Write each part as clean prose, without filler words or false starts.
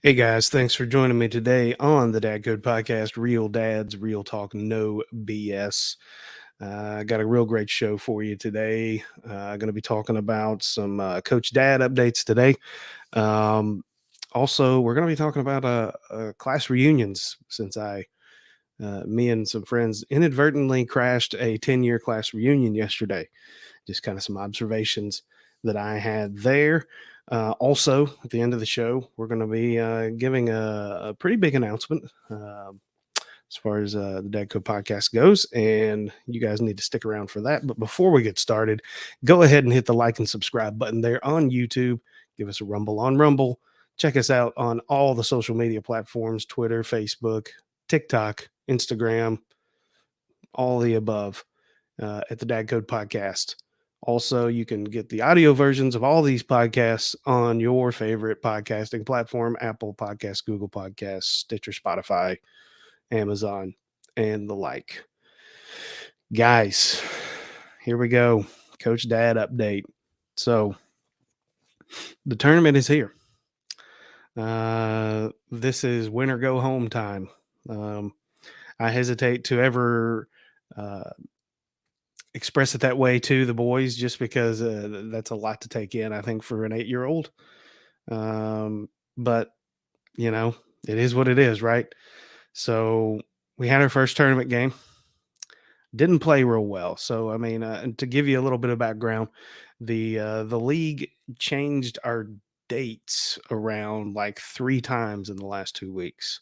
Hey guys, thanks for joining me today on the Dad Code Podcast. Real dads, real talk, no BS. I got a real great show for you today. Going to be talking about some Coach Dad updates today. Um, Also, we're going to be talking about class reunions since me and some friends inadvertently crashed a 10-year class reunion yesterday. Just kind of some observations that I had there. Also, at the end of the show, we're going to be giving a pretty big announcement as far as the Dadco podcast goes, and you guys need to stick around for that. But before we get started, go ahead and hit the like and subscribe button there on YouTube. Give us a rumble on Rumble. Check us out on all the social media platforms: Twitter, Facebook, TikTok, Instagram, all the above at the Dad Code Podcast. Also, you can get the audio versions of all these podcasts on your favorite podcasting platform: Apple Podcasts, Google Podcasts, Stitcher, Spotify, Amazon, and the like. Guys, here we go. Coach Dad update. So, the tournament is here. This is win or go home time. Um, I hesitate to ever uh, express it that way to the boys just because that's a lot to take in, I think, for an 8-year old. But, you know, it is what it is, right? So we had our first tournament game. Didn't play real well. So, I mean, and to give you a little bit of background, the league changed our dates around like 3 times in the last 2 weeks.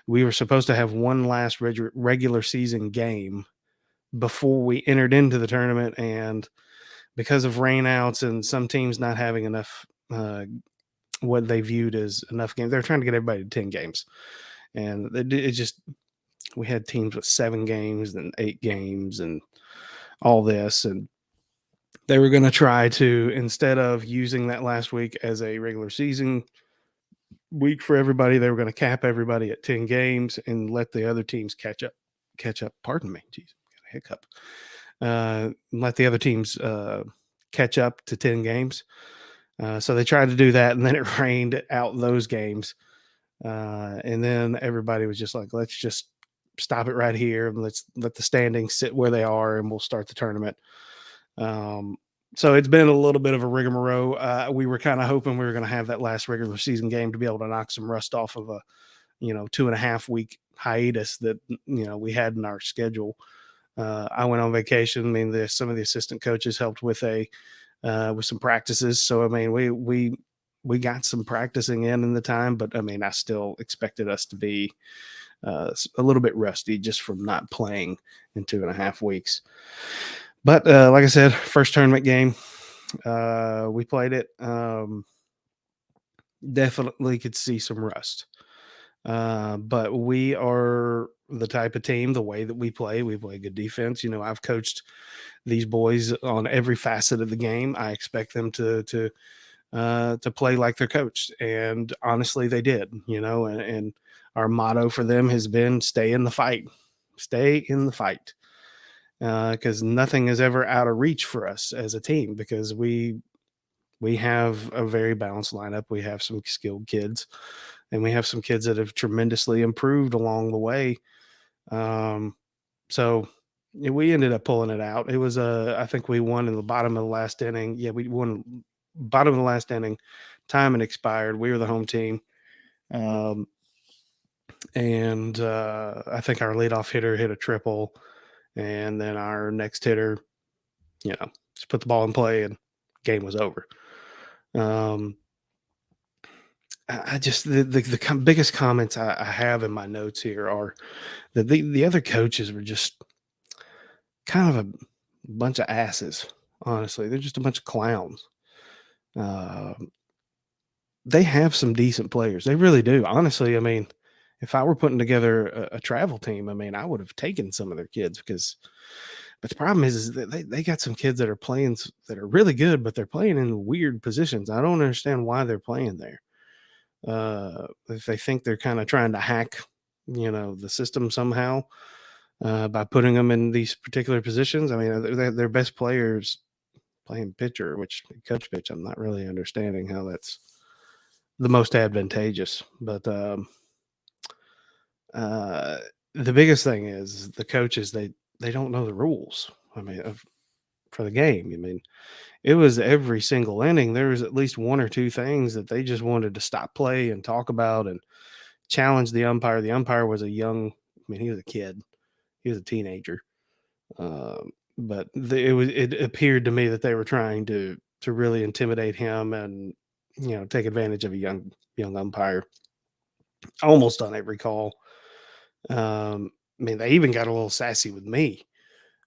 We were supposed to have one last regular season game before we entered into the tournament, and because of rainouts and some teams not having enough, what they viewed as enough games, they're trying to get everybody to 10 games. And it just, we had teams with 7 games and 8 games and all this. And they were going to try to, instead of using that last week as a regular season week for everybody, they were going to cap everybody at 10 games and let the other teams catch up. Pardon me. Jeez, got a hiccup. Let the other teams catch up to 10 games. So they tried to do that, and then it rained out those games. And then everybody was just like, let's just stop it right here and let's let the standings sit where they are, and we'll start the tournament. Um, so it's been a little bit of a rigmarole. We were kind of hoping we were going to have that last regular season game to be able to knock some rust off of a 2.5 week hiatus that we had in our schedule. I went on vacation. I mean, some of the assistant coaches helped with some practices. So I mean, we got some practicing in the time, but I mean, I still expected us to be a little bit rusty just from not playing in 2.5 weeks. But like I said, first tournament game, we played it. Definitely could see some rust. But we are the type of team, the way that we play good defense. I've coached these boys on every facet of the game. I expect them to play like they're coached, and honestly, they did. And our motto for them has been stay in the fight, stay in the fight, because nothing is ever out of reach for us as a team because we have a very balanced lineup. We have some skilled kids, and we have some kids that have tremendously improved along the way. So we ended up pulling it out. It was I think we won in the bottom of the last inning. Yeah, we won bottom of the last inning. Time had expired. We were the home team. Um, and I think our leadoff hitter hit a triple, and then our next hitter, just put the ball in play, and game was over. Um, I just the biggest comments I have in my notes here are that the other coaches were just kind of a bunch of asses. Honestly, they're just a bunch of clowns. Uh, they have some decent players. They really do. Honestly, I mean, if I were putting together a travel team, I mean, I would have taken some of their kids because. But the problem is that they got some kids that are playing that are really good, but they're playing in weird positions. I don't understand why they're playing there. If they think they're kind of trying to hack, the system somehow by putting them in these particular positions. I mean, their best players playing pitcher, which coach pitch. I'm not really understanding how that's the most advantageous. But uh, the biggest thing is the coaches they don't know the rules. I mean, for the game. I mean, it was every single inning. There was at least one or two things that they just wanted to stop play and talk about and challenge the umpire. The umpire was a young. I mean, he was a kid. He was a teenager. But it appeared to me that they were trying to really intimidate him and take advantage of a young umpire almost on every call. I mean, they even got a little sassy with me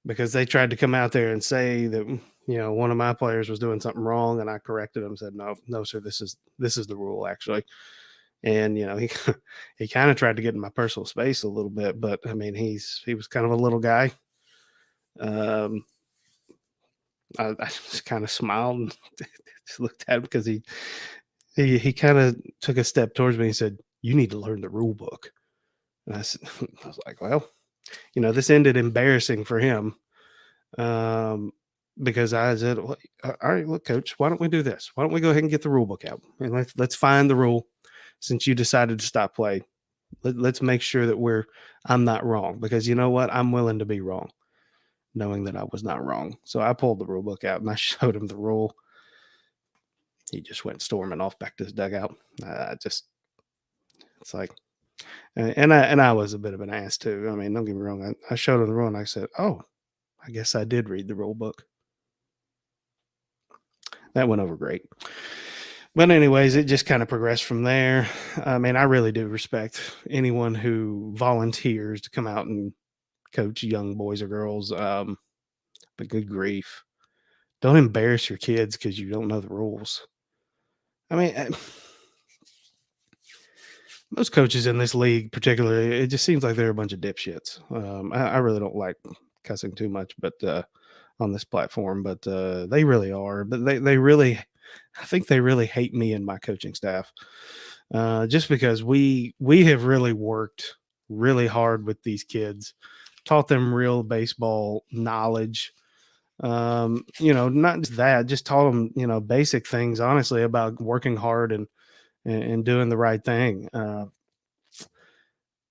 because they tried to come out there and say that one of my players was doing something wrong, and I corrected him. Said no, no, sir, this is the rule actually. And he he kind of tried to get in my personal space a little bit, but I mean he was kind of a little guy. Um, I just kind of smiled and just looked at him because he kind of took a step towards me and said, "You need to learn the rule book." And I said, I was like, well, this ended embarrassing for him, um, because I said, well, all right, look, coach, why don't we do this? Why don't we go ahead and get the rule book out and let's find the rule since you decided to stop play. Let's make sure that I'm not wrong because you know what? I'm willing to be wrong, knowing that I was not wrong. So I pulled the rule book out and I showed him the rule. He just went storming off back to his dugout. Just it's like, and I was a bit of an ass too. I mean, don't get me wrong. I showed him the rule and I said, "Oh, I guess I did read the rule book." That went over great. But anyways, it just kind of progressed from there. I mean, I really do respect anyone who volunteers to come out and coach young boys or girls. But good grief, don't embarrass your kids because you don't know the rules. I mean, most coaches in this league, particularly, it just seems like they're a bunch of dipshits. I really don't like cussing too much, but on this platform, but they really are. But they really, I think they really hate me and my coaching staff, just because we have really worked really hard with these kids, taught them real baseball knowledge. Not just that, just taught them basic things, honestly, about working hard and doing the right thing.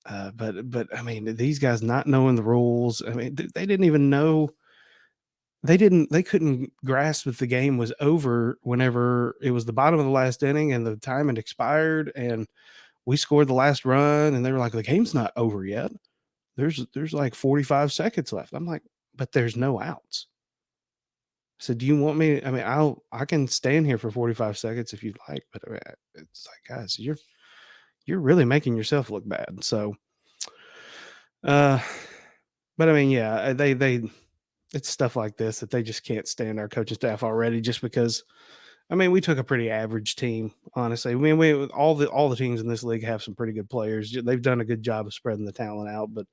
But I mean, these guys not knowing the rules. I mean, they didn't even know. They couldn't grasp that the game was over whenever it was the bottom of the last inning and the time had expired and we scored the last run and they were like, the game's not over yet. There's like 45 seconds left. I'm like, but there's no outs. So do you want me? I mean, I can stand here for 45 seconds if you'd like, but I mean, it's like, guys, you're really making yourself look bad. So, uh, but I mean, yeah, they it's stuff like this that they just can't stand our coaching staff already, just because. I mean, we took a pretty average team, honestly. I mean, we all the teams in this league have some pretty good players. They've done a good job of spreading the talent out, but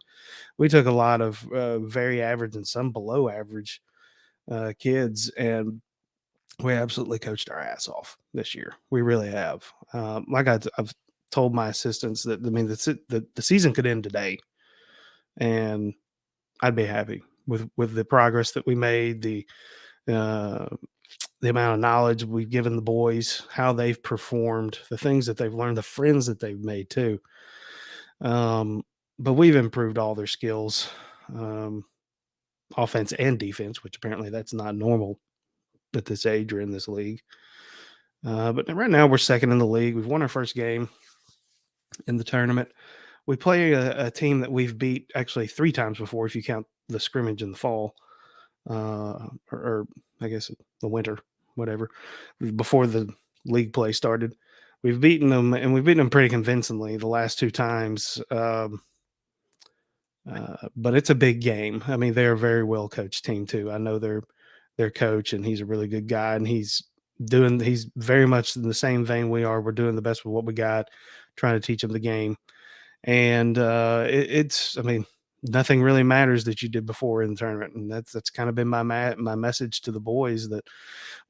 we took a lot of very average and some below average kids, and we absolutely coached our ass off this year. We really have. Like I've told my assistants that I mean the season could end today, and I'd be happy with the progress that we made, uh, the amount of knowledge we've given the boys, how they've performed, the things that they've learned, the friends that they've made too. Um, but we've improved all their skills, um, offense and defense, which apparently that's not normal at this age or in this league. But right now we're second in the league. We've won our first game in the tournament. We play a team that we've beat actually three times before, if you count the scrimmage in the fall, or I guess the winter, whatever, before the league play started. We've beaten them, and we've beaten them pretty convincingly the last two times. But it's a big game. I mean, they're a very well coached team too. I know their coach, and he's a really good guy, and he's very much in the same vein we are. We're doing the best with what we got, trying to teach them the game, and it's I mean nothing really matters that you did before in the tournament, and that's kind of been my message to the boys, that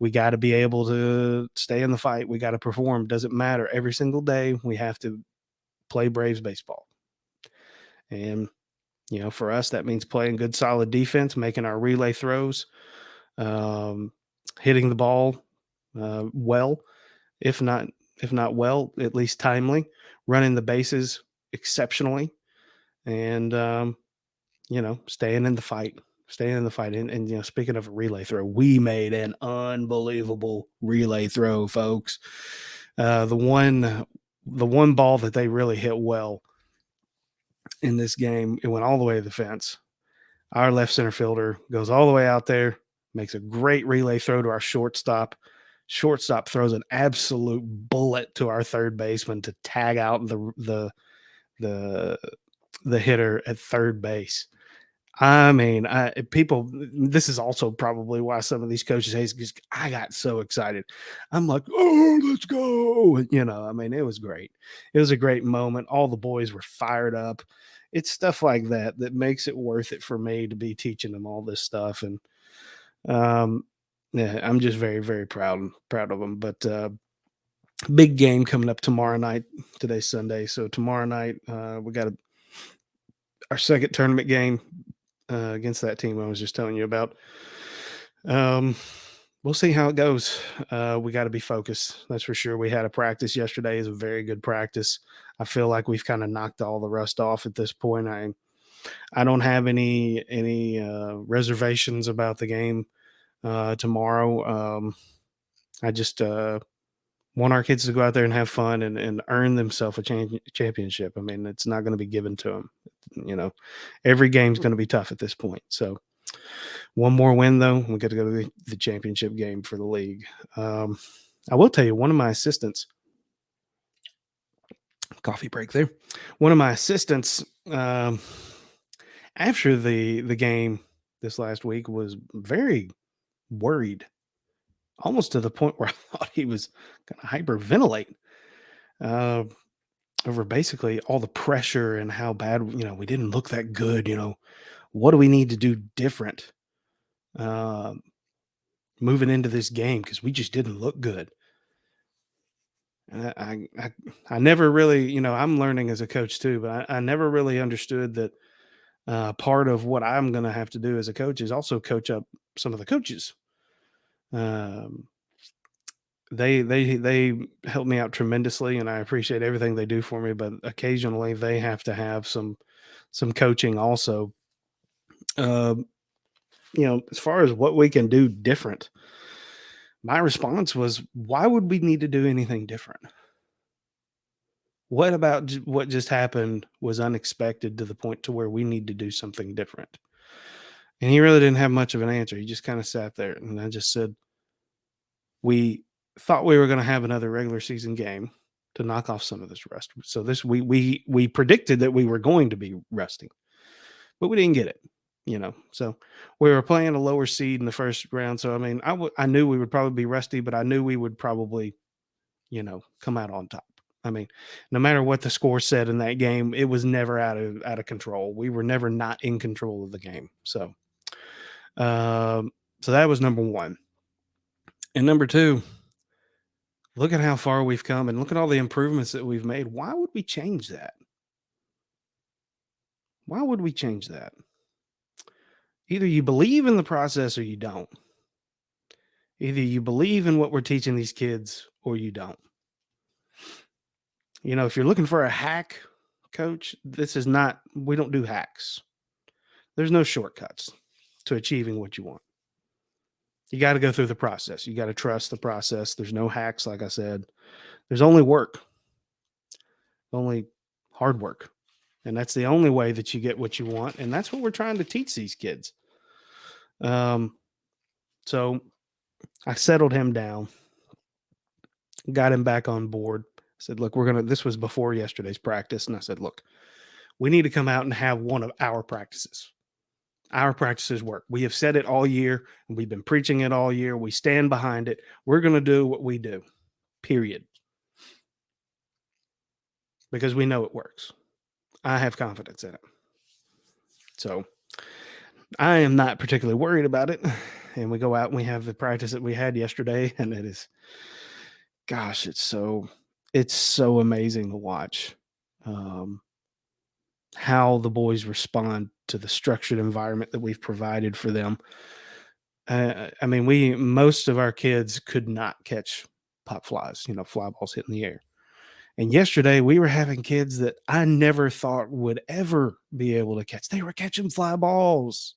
we got to be able to stay in the fight. We got to perform. Doesn't matter. Every single day we have to play Braves baseball, and for us that means playing good solid defense, making our relay throws, um, hitting the ball well. If not, if not well, at least timely, running the bases exceptionally, and staying in the fight. Staying in the fight. And speaking of a relay throw, we made an unbelievable relay throw, folks. The one ball that they really hit well in this game, it went all the way to the fence. Our left center fielder goes all the way out there, makes a great relay throw to our shortstop. Shortstop throws an absolute bullet to our third baseman to tag out the the hitter at third base. I mean, people. This is also probably why some of these coaches hate, because I got so excited. I'm like, "Oh, let's go!" I mean, it was great. It was a great moment. All the boys were fired up. It's stuff like that that makes it worth it for me to be teaching them all this stuff. And um, yeah, I'm just very, very proud of them. But big game coming up tomorrow night. Today's Sunday, so tomorrow night we got our second tournament game against that team I was just telling you about. Um, we'll see how it goes. We got to be focused. That's for sure. We had a practice yesterday. Is a very good practice. I feel like we've kind of knocked all the rust off at this point. I don't have any reservations about the game tomorrow. I just want our kids to go out there and have fun and earn themselves a championship. I mean, it's not going to be given to them. Every game's going to be tough at this point. So one more win, though, we got to go to the championship game for the league. I will tell you, one of my assistants, coffee break there. One of my assistants, after the game this last week, was very worried, almost to the point where I thought he was going to hyperventilate uh, over basically all the pressure and how bad we didn't look that good. What do we need to do different um, moving into this game, because we just didn't look good. And I never really, I'm learning as a coach too, but I never really understood that part of what I'm going to have to do as a coach is also coach up some of the coaches. Um, they help me out tremendously, and I appreciate everything they do for me. But occasionally, they have to have some coaching also. Um, as far as what we can do different, my response was, why would we need to do anything different? What about what just happened was unexpected to the point to where we need to do something different? And he really didn't have much of an answer. He just kind of sat there, and I just said, we thought we were going to have another regular season game to knock off some of this rust. So this we predicted that we were going to be resting, but we didn't get it. So we were playing a lower seed in the first round. So I mean, I knew we would probably be rusty, but I knew we would probably come out on top. I mean, no matter what the score said in that game, it was never out of control. We were never not in control of the game. Um, so that was number one. And number two, look at how far we've come and look at all the improvements that we've made. Why would we change that? Why would we change that? Either you believe in the process or you don't. Either you believe in what we're teaching these kids or you don't. If you're looking for a hack, coach, we don't do hacks. There's no shortcuts to achieving what you want. You got to go through the process. You got to trust the process. There's no hacks, like I said. There's only work, only hard work. And that's the only way that you get what you want. And that's what we're trying to teach these kids. So I settled him down, got him back on board. I said, look, this was before yesterday's practice. And I said, look, we need to come out and have one of our practices. Our practices work. We have said it all year, and we've been preaching it all year. We stand behind it. We're going to do what we do, period. Because we know it works. I have confidence in it. So I am not particularly worried about it. And we go out and we have the practice that we had yesterday, and it is, gosh, it's so amazing to watch how the boys respond to the structured environment that we've provided for them. I mean, most of our kids could not catch pop flies, fly balls hitting the air. And yesterday we were having kids that I never thought would ever be able to catch. They were catching fly balls.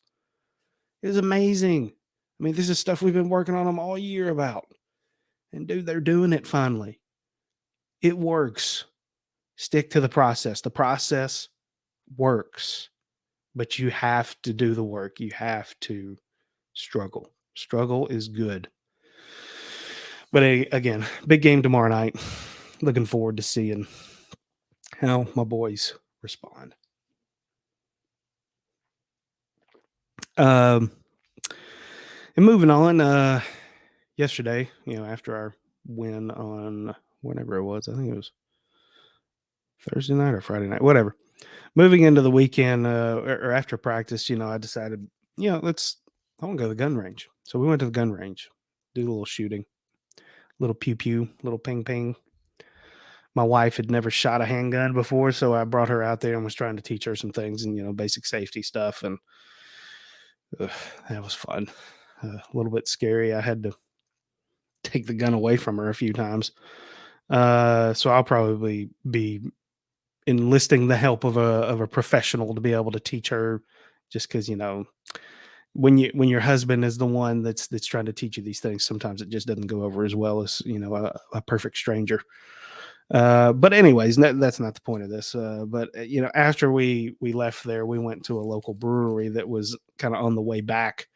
It was amazing. I mean, this is stuff we've been working on them all year about. And dude, they're doing it finally. It works. Stick to the process. The process works, but you have to do the work. You have to struggle. Struggle is good. But again, big game tomorrow night. Looking forward to seeing how my boys respond. Um, and moving on, yesterday, after our win on whenever it was, I think it was Thursday night or Friday night, whatever. Moving into the weekend, or after practice, I decided, I want to go to the gun range. So we went to the gun range, do a little shooting, little pew pew, little ping ping. My wife had never shot a handgun before, so I brought her out there and was trying to teach her some things and basic safety stuff, and that was fun. A little bit scary. I had to take the gun away from her a few times, so I'll probably be enlisting the help of a professional to be able to teach her, just because when your husband is the one that's trying to teach you these things, sometimes it just doesn't go over as well as a perfect stranger. But anyways, that's not the point of this. But after we left there, we went to a local brewery that was kind of on the way back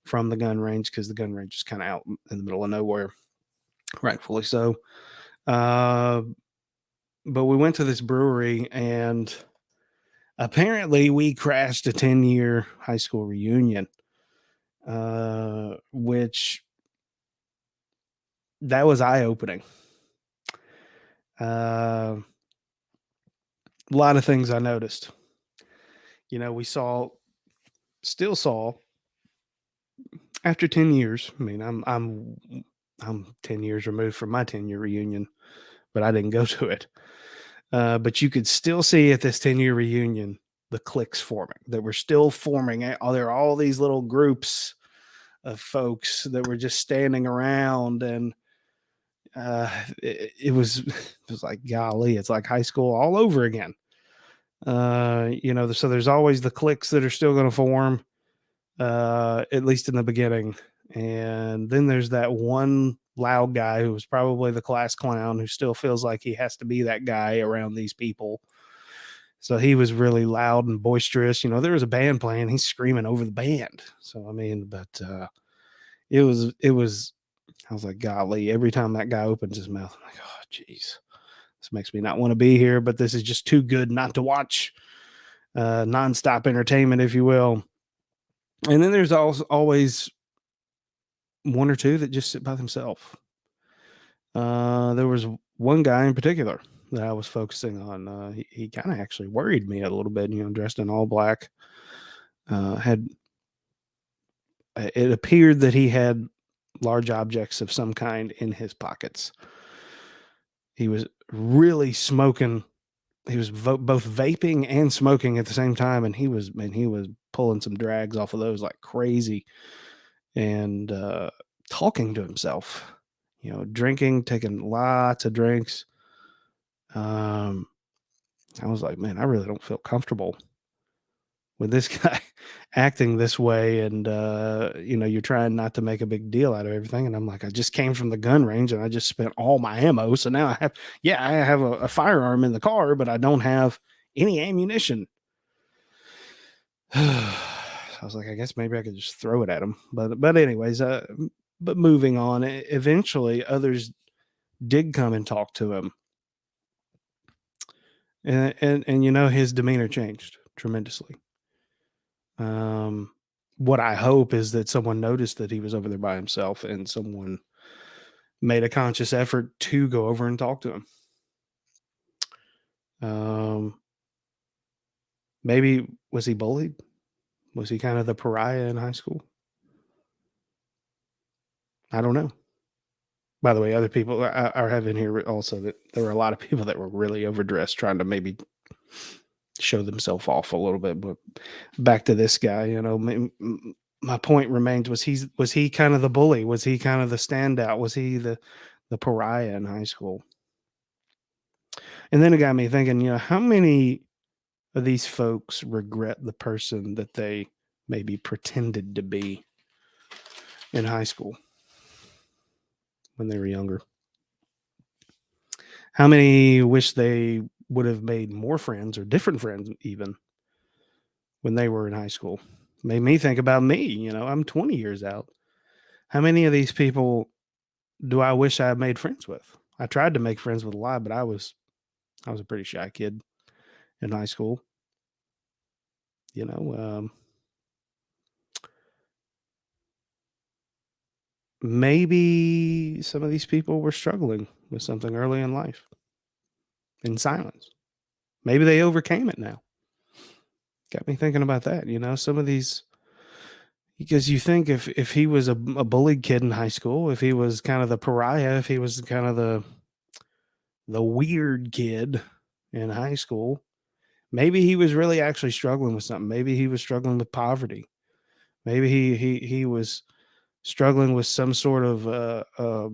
from the gun range, because the gun range is kind of out in the middle of nowhere, rightfully so. But we went to this brewery, and apparently we crashed a 10-year high school reunion, which that was eye-opening. A lot of things I noticed. We still saw after 10 years. I mean, I'm 10 years removed from my 10-year reunion, but I didn't go to it. But you could still see at this 10-year reunion the cliques forming, that were still forming. There are all these little groups of folks that were just standing around, and it was like, golly, it's like high school all over again. So there's always the cliques that are still going to form, at least in the beginning. And then there's that one loud guy who was probably the class clown, who still feels like he has to be that guy around these people. So he was really loud and boisterous. There was a band playing, he's screaming over the band. So, I mean, but it was, I was like, golly, every time that guy opens his mouth, I'm like, oh, geez, this makes me not want to be here, but this is just too good not to watch. Nonstop entertainment, if you will. And then there's also always one or two that just sit by themselves. There was one guy in particular that I was focusing on. He kind of actually worried me a little bit, dressed in all black. It appeared that he had large objects of some kind in his pockets. He was really smoking. He was both vaping and smoking at the same time, and he was pulling some drags off of those like crazy, and talking to himself, drinking, taking lots of drinks. I was like, man, I really don't feel comfortable with this guy acting this way. And, you're trying not to make a big deal out of everything. And I'm like, I just came from the gun range and I just spent all my ammo. So now I have a firearm in the car, but I don't have any ammunition. I was like, I guess maybe I could just throw it at him. But anyways, but moving on, eventually others did come and talk to him. And his demeanor changed tremendously. What I hope is that someone noticed that he was over there by himself, and someone made a conscious effort to go over and talk to him. Maybe was he bullied? Was he kind of the pariah in high school? I don't know. By the way, other people I have in here also that there were a lot of people that were really overdressed, trying to maybe show themselves off a little bit. But back to this guy, my point remains: was he kind of the bully? Was he kind of the standout? Was he the the pariah in high school. And then it got me thinking, how many of these folks regret the person that they maybe pretended to be in high school when they were younger? How many wish they would have made more friends or different friends even when they were in high school? Made me think about me. I'm 20 years out. How many of these people do I wish I had made friends with? I tried to make friends with a lot, but I was a pretty shy kid in high school. You know, maybe some of these people were struggling with something early in life in silence. Maybe they overcame it now. Got me thinking about that. Some of these, because you think if he was a bullied kid in high school, if he was kind of the pariah, if he was kind of the weird kid in high school, maybe he was really actually struggling with something. Maybe he was struggling with poverty. Maybe he was struggling with some sort of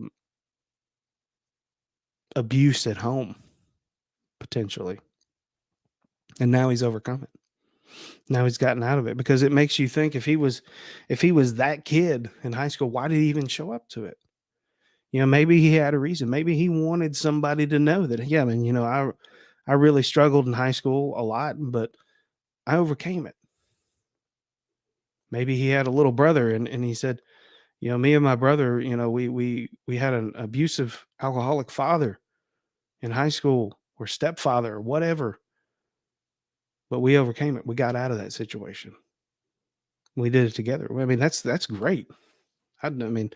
abuse at home potentially, and now he's overcome it. Now he's gotten out of it, because it makes you think, if he was that kid in high school, why did he even show up to it? Maybe he had a reason. Maybe he wanted somebody to know that, yeah, man, I really struggled in high school a lot, but I overcame it. Maybe he had a little brother, and he said, me and my brother, we had an abusive alcoholic father in high school, or stepfather, or whatever, but we overcame it. We got out of that situation. We did it together. I mean, that's great. I mean,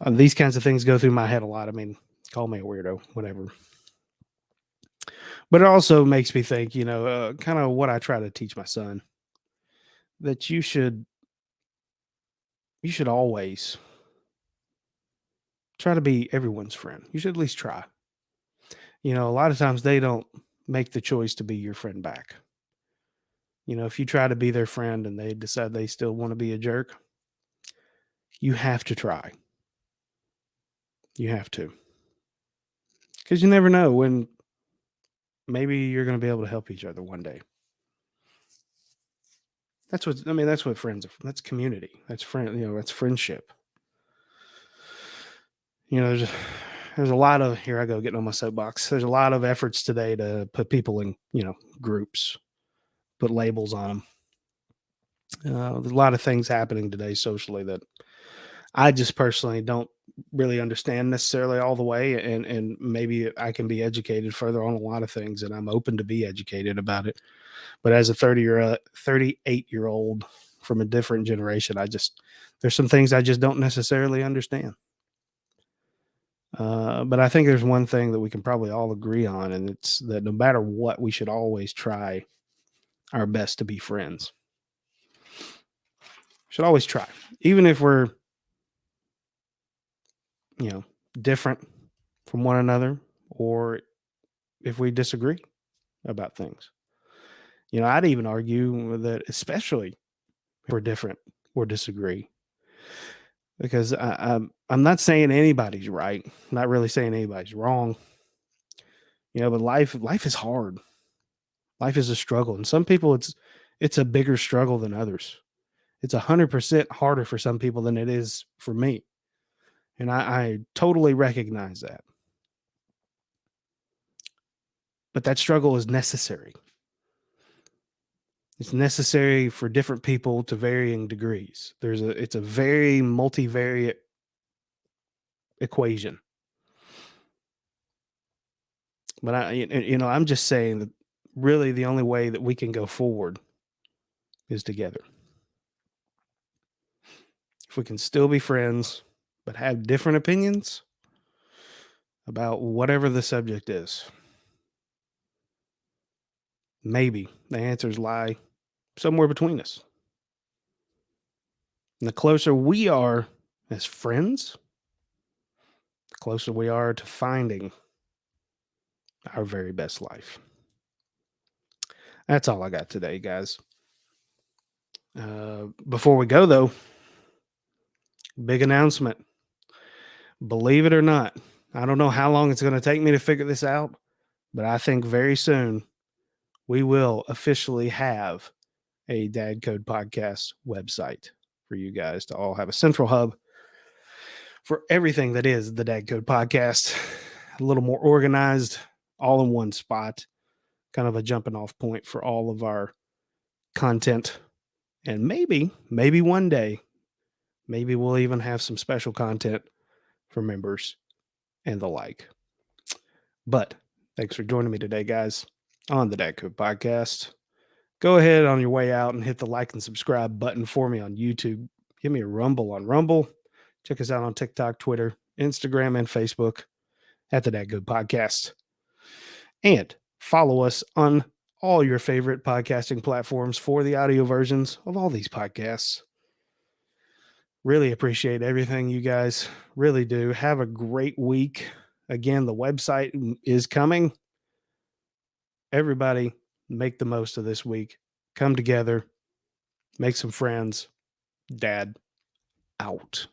these kinds of things go through my head a lot. I mean, call me a weirdo, whatever. But it also makes me think, kind of what I try to teach my son, that you should always try to be everyone's friend. You should at least try. A lot of times they don't make the choice to be your friend back. If you try to be their friend and they decide they still want to be a jerk, you have to try. You have to. Because you never know when maybe you're going to be able to help each other one day. That's what friends are. That's community. That's that's friendship. There's a lot of, here I go getting on my soapbox. There's a lot of efforts today to put people in, groups, put labels on them. There's a lot of things happening today socially that I just personally don't really understand necessarily all the way, and maybe I can be educated further on a lot of things, and I'm open to be educated about it. But as a 38-year-old from a different generation, there's some things I just don't necessarily understand. But I think there's one thing that we can probably all agree on, and it's that no matter what, we should always try our best to be friends. Should always try, even if we're, you know, different from one another, or if we disagree about things. I'd even argue that, especially if we're different or disagree, because I'm not saying anybody's right. I'm not really saying anybody's wrong. But life is hard. Life is a struggle, and some people it's a bigger struggle than others. It's 100% harder for some people than it is for me, and I totally recognize that. But that struggle is necessary. It's necessary for different people to varying degrees. It's a very multivariate equation. But I'm just saying that really the only way that we can go forward is together. If we can still be friends, but have different opinions about whatever the subject is, maybe the answers lie somewhere between us. And the closer we are as friends, the closer we are to finding our very best life. That's all I got today, guys. Before we go, though, big announcement. Believe it or not, I don't know how long it's going to take me to figure this out, but I think very soon we will officially have a Dad Code Podcast website for you guys to all have a central hub for everything that is the Dad Code Podcast. A little more organized, all in one spot, kind of a jumping off point for all of our content. And maybe one day, maybe we'll even have some special content for members and the like. But thanks for joining me today, guys, on the Dad Code Podcast. Go ahead on your way out and hit the like and subscribe button for me on YouTube. Give me a rumble on Rumble. Check us out on TikTok, Twitter, Instagram, and Facebook at the Dad Good Podcast. And follow us on all your favorite podcasting platforms for the audio versions of all these podcasts. Really appreciate everything, you guys. Really do. Have a great week. Again, the website is coming. Everybody, make the most of this week. Come together, make some friends. Dad out.